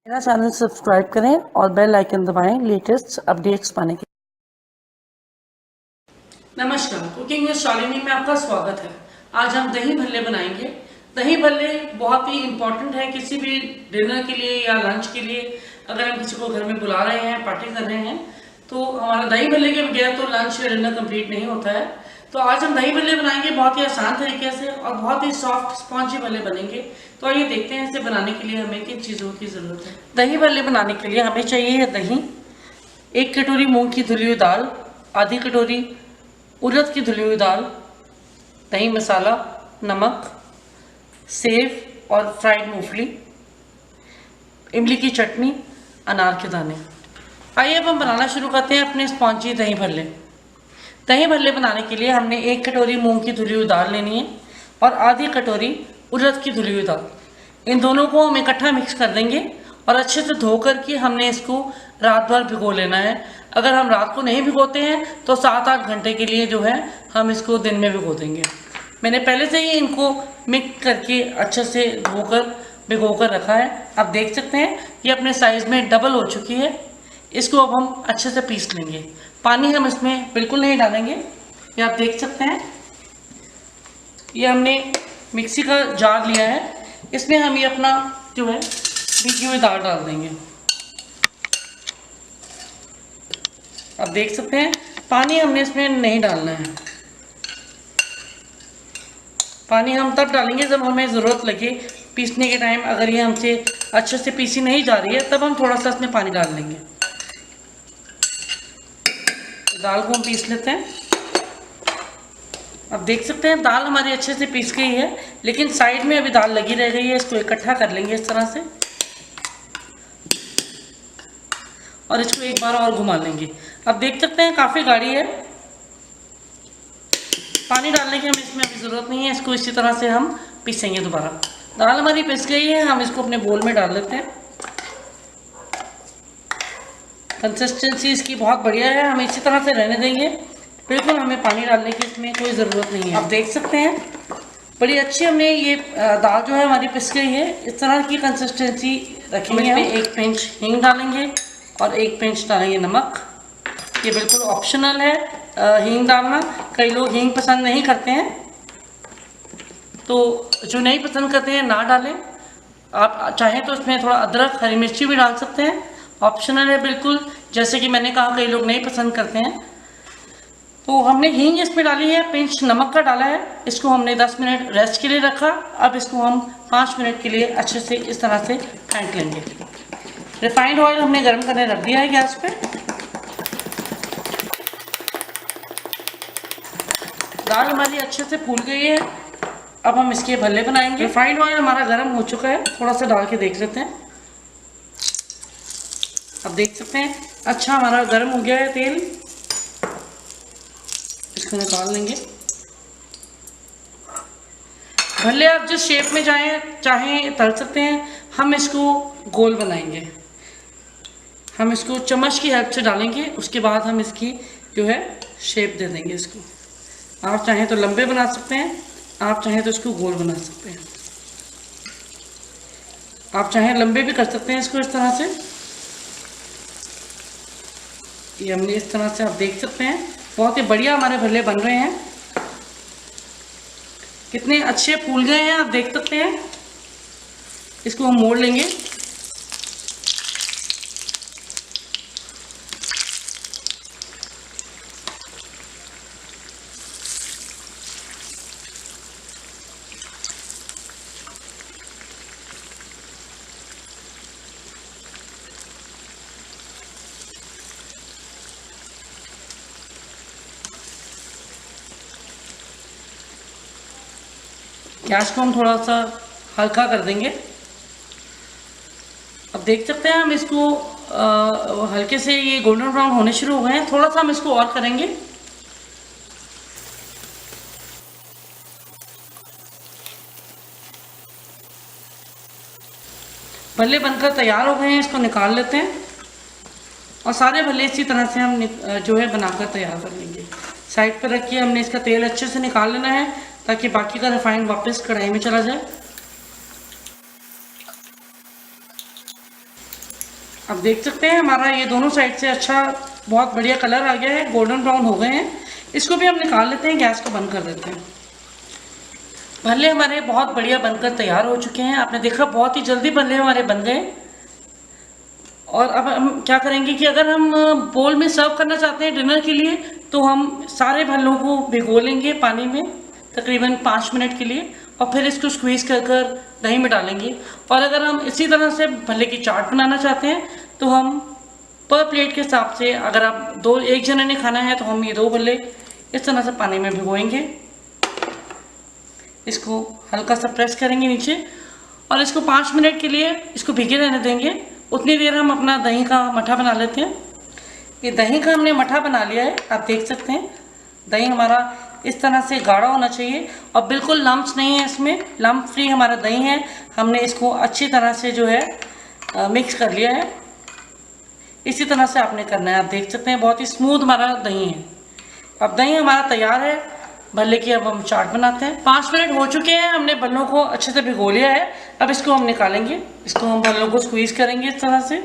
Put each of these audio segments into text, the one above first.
मेरा channel subscribe करें और बेल आइकन दबाएं लेटेस्ट अपडेट्स पाने के लिए। नमस्कार, कुकिंग विद शालिनी में आपका स्वागत है। आज हम दही भल्ले बनाएंगे। दही भल्ले बहुत ही इम्पोर्टेंट है किसी भी डिनर के लिए या लंच के लिए। अगर हम किसी को घर में बुला रहे हैं, पार्टी कर रहे हैं, तो हमारा दही भल्ले के बगैर तो लंच या डिनर कंप्लीट नहीं होता है। तो आज हम दही भल्ले बनाएंगे बहुत ही आसान तरीके से और बहुत ही सॉफ्ट स्पॉन्जी भल्ले बनेंगे। तो आइए देखते हैं इसे बनाने के लिए हमें किन चीज़ों की ज़रूरत है। दही भल्ले बनाने के लिए हमें चाहिए दही, 1 कटोरी मूंग की धुली हुई दाल, आधी कटोरी उड़द की धुली हुई दाल, दही मसाला, नमक, सेव और फ्राइड मूंगफली, इमली की चटनी, अनार के दाने। आइए अब हम बनाना शुरू करते हैं अपने स्पॉन्जी दही भल्ले। दही भल्ले बनाने के लिए हमने 1 कटोरी मूंग की धुली हुई दाल लेनी है और आधी कटोरी उड़द की धुली हुई दाल। इन दोनों को हम इकट्ठा मिक्स कर देंगे और अच्छे से धो कर के हमने इसको रात भर भिगो लेना है। अगर हम रात को नहीं भिगोते हैं तो 7-8 घंटे के लिए जो है हम इसको दिन में भिगो देंगे। मैंने पहले से ही इनको मिक्स करके अच्छे से धोकर भिगो कर रखा है। आप देख सकते हैं ये अपने साइज़ में डबल हो चुकी है। इसको अब हम अच्छे से पीस लेंगे। पानी हम इसमें बिल्कुल नहीं डालेंगे। ये आप देख सकते हैं, ये हमने मिक्सी का जार लिया है, इसमें हम ये अपना जो है भीगी हुई दाल डाल देंगे। आप देख सकते हैं पानी हमने इसमें नहीं डालना है। पानी हम तब डालेंगे जब हमें ज़रूरत लगे पीसने के टाइम। अगर ये हमसे अच्छे से पीसी नहीं जा रही है तब हम थोड़ा सा इसमें पानी डाल लेंगे। दाल को हम पीस लेते हैं। अब देख सकते हैं दाल हमारी अच्छे से पीस गई है, लेकिन साइड में अभी दाल लगी रह गई है। इसको इकट्ठा कर लेंगे इस तरह से और इसको एक बार और घुमा लेंगे। अब देख सकते हैं काफ़ी गाढ़ी है। पानी डालने की हमें इसमें अभी ज़रूरत नहीं है। इसको इसी तरह से हम पीसेंगे दोबारा। दाल हमारी पिस गई है, हम इसको अपने बोल में डाल लेते हैं। कंसिस्टेंसी इसकी बहुत बढ़िया है, हम इसी तरह से रहने देंगे। बिल्कुल हमें पानी डालने की इसमें कोई ज़रूरत नहीं है। आप देख सकते हैं बड़ी अच्छी हमने ये दाल जो है हमारी पिस गई है। इस तरह की कंसिस्टेंसी रखेंगे। इसमें 1 पिंच हींग डालेंगे और 1 पिंच डालेंगे नमक। ये बिल्कुल ऑप्शनल है हींग डालना। कई लोग हींग पसंद नहीं करते हैं, तो जो नहीं पसंद करते हैं ना डालें। आप चाहें तो इसमें थोड़ा अदरक, हरी मिर्ची भी डाल सकते हैं, ऑप्शनल है बिल्कुल। जैसे कि मैंने कहा कई लोग नहीं पसंद करते हैं। तो हमने हींग इसमें डाली है, पिंच नमक का डाला है। इसको हमने 10 मिनट रेस्ट के लिए रखा। अब इसको हम 5 मिनट के लिए अच्छे से इस तरह से फेंट लेंगे। रिफाइंड ऑयल हमने गर्म करने रख दिया है गैस पे। दाल हमारी अच्छे से फूल गई है। अब हम इसके भल्ले बनाएंगे। रिफाइंड ऑयल हमारा गर्म हो चुका है, थोड़ा सा डाल के देख लेते हैं। अब देख सकते हैं अच्छा हमारा गर्म हो गया है तेल। इसको निकाल लेंगे। भल्ले आप जिस शेप में चाहें तल सकते हैं। हम इसको गोल बनाएंगे। हम इसको चम्मच की हेल्प से डालेंगे, उसके बाद हम इसकी जो है शेप दे देंगे इसको। आप चाहें तो लंबे बना सकते हैं, आप चाहें तो इसको गोल बना सकते हैं। आप चाहें लंबे भी कर सकते हैं इसको इस तरह से। ये हमने इस तरह से, आप देख सकते हैं बहुत ही बढ़िया हमारे भल्ले बन रहे हैं। कितने अच्छे फूल गए हैं आप देख सकते हैं। इसको हम मोड़ लेंगे। गैस को हम थोड़ा सा हल्का कर देंगे। अब देख सकते हैं हम इसको हल्के से ये गोल्डन ब्राउन होने शुरू हो गए हैं। थोड़ा सा हम इसको और करेंगे। भल्ले बनकर तैयार हो गए हैं, इसको निकाल लेते हैं और सारे भल्ले इसी तरह से हम जो है बनाकर तैयार कर लेंगे। साइड पर रखिए। हमने इसका तेल अच्छे से निकाल लेना है ताकि बाकी का रिफाइंड वापस कढ़ाई में चला जाए। अब देख सकते हैं हमारा ये दोनों साइड से अच्छा बहुत बढ़िया कलर आ गया है, गोल्डन ब्राउन हो गए हैं। इसको भी हम निकाल लेते हैं, गैस को बंद कर देते हैं। भल्ले हमारे बहुत बढ़िया बनकर तैयार हो चुके हैं। आपने देखा बहुत ही जल्दी भल्ले हमारे बन गए। और अब हम क्या करेंगे कि अगर हम बोल में सर्व करना चाहते हैं डिनर के लिए, तो हम सारे भल्लों को भिगो लेंगे पानी में तकरीबन 5 मिनट के लिए, और फिर इसको स्क्वीज़ कर कर दही में डालेंगे। और अगर हम इसी तरह से भल्ले की चाट बनाना चाहते हैं तो हम पर प्लेट के हिसाब से, अगर आप एक जने ने खाना है तो हम ये 2 भल्ले इस तरह से पानी में भिगोएंगे। इसको हल्का सा प्रेस करेंगे नीचे और इसको 5 मिनट के लिए इसको भीगे रहने देंगे। उतनी देर हम अपना दही का मट्ठा बना लेते हैं। ये दही का हमने मट्ठा बना लिया है, आप देख सकते हैं। दही हमारा इस तरह से गाढ़ा होना चाहिए और बिल्कुल लम्प्स नहीं है, इसमें लम्प फ्री हमारा दही है। हमने इसको अच्छी तरह से जो है मिक्स कर लिया है। इसी तरह से आपने करना है। आप देख सकते हैं बहुत ही स्मूथ हमारा दही है। अब दही हमारा तैयार है। भल्ले की अब हम चाट बनाते हैं। 5 मिनट हो चुके हैं, हमने भल्लों को अच्छे से भिगो लिया है। अब इसको हम निकालेंगे। इसको हम भल्लों को स्क्वीज़ करेंगे इस तरह से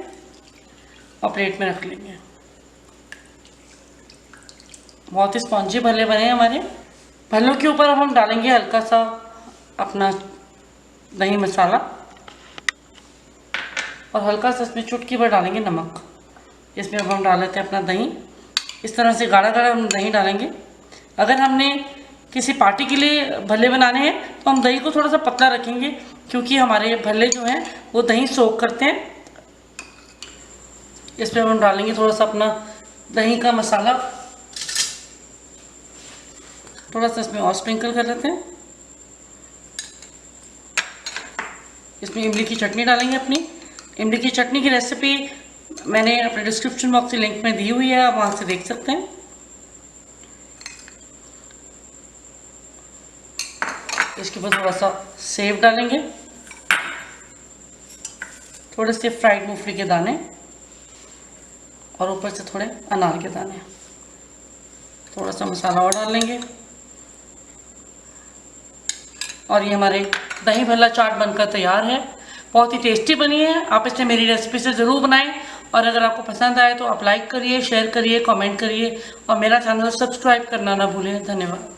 और प्लेट में रख लेंगे। बहुत ही स्पॉन्जी भल्ले बने हैं हमारे। भल्लों के ऊपर अब हम डालेंगे हल्का सा अपना दही मसाला और हल्का सा इसमें चुटकी भर डालेंगे नमक। इसमें अब हम डाल लेते हैं अपना दही। इस तरह से गाढ़ा गाढ़ा हम दही डालेंगे। अगर हमने किसी पार्टी के लिए भल्ले बनाने हैं तो हम दही को थोड़ा सा पतला रखेंगे, क्योंकि हमारे भल्ले जो हैं वो दही सोख करते हैं। इसमें हम डालेंगे थोड़ा सा अपना दही का मसाला, थोड़ा सा इसमें और स्प्रिंकल कर लेते हैं। इसमें इमली की चटनी डालेंगे अपनी। इमली की चटनी की रेसिपी मैंने अपने डिस्क्रिप्शन बॉक्स के लिंक में दी हुई है, आप वहाँ से देख सकते हैं। इसके ऊपर थोड़ा सा सेव डालेंगे, थोड़े से फ्राइड मूंगफली के दाने और ऊपर से थोड़े अनार के दाने। थोड़ा सा मसाला और डाल लेंगे और ये हमारे दही भल्ला चाट बनकर तैयार है। बहुत ही टेस्टी बनी है। आप इसे मेरी रेसिपी से ज़रूर बनाएं और अगर आपको पसंद आए तो आप लाइक करिए, शेयर करिए, कमेंट करिए और मेरा चैनल सब्सक्राइब करना ना भूलें। धन्यवाद।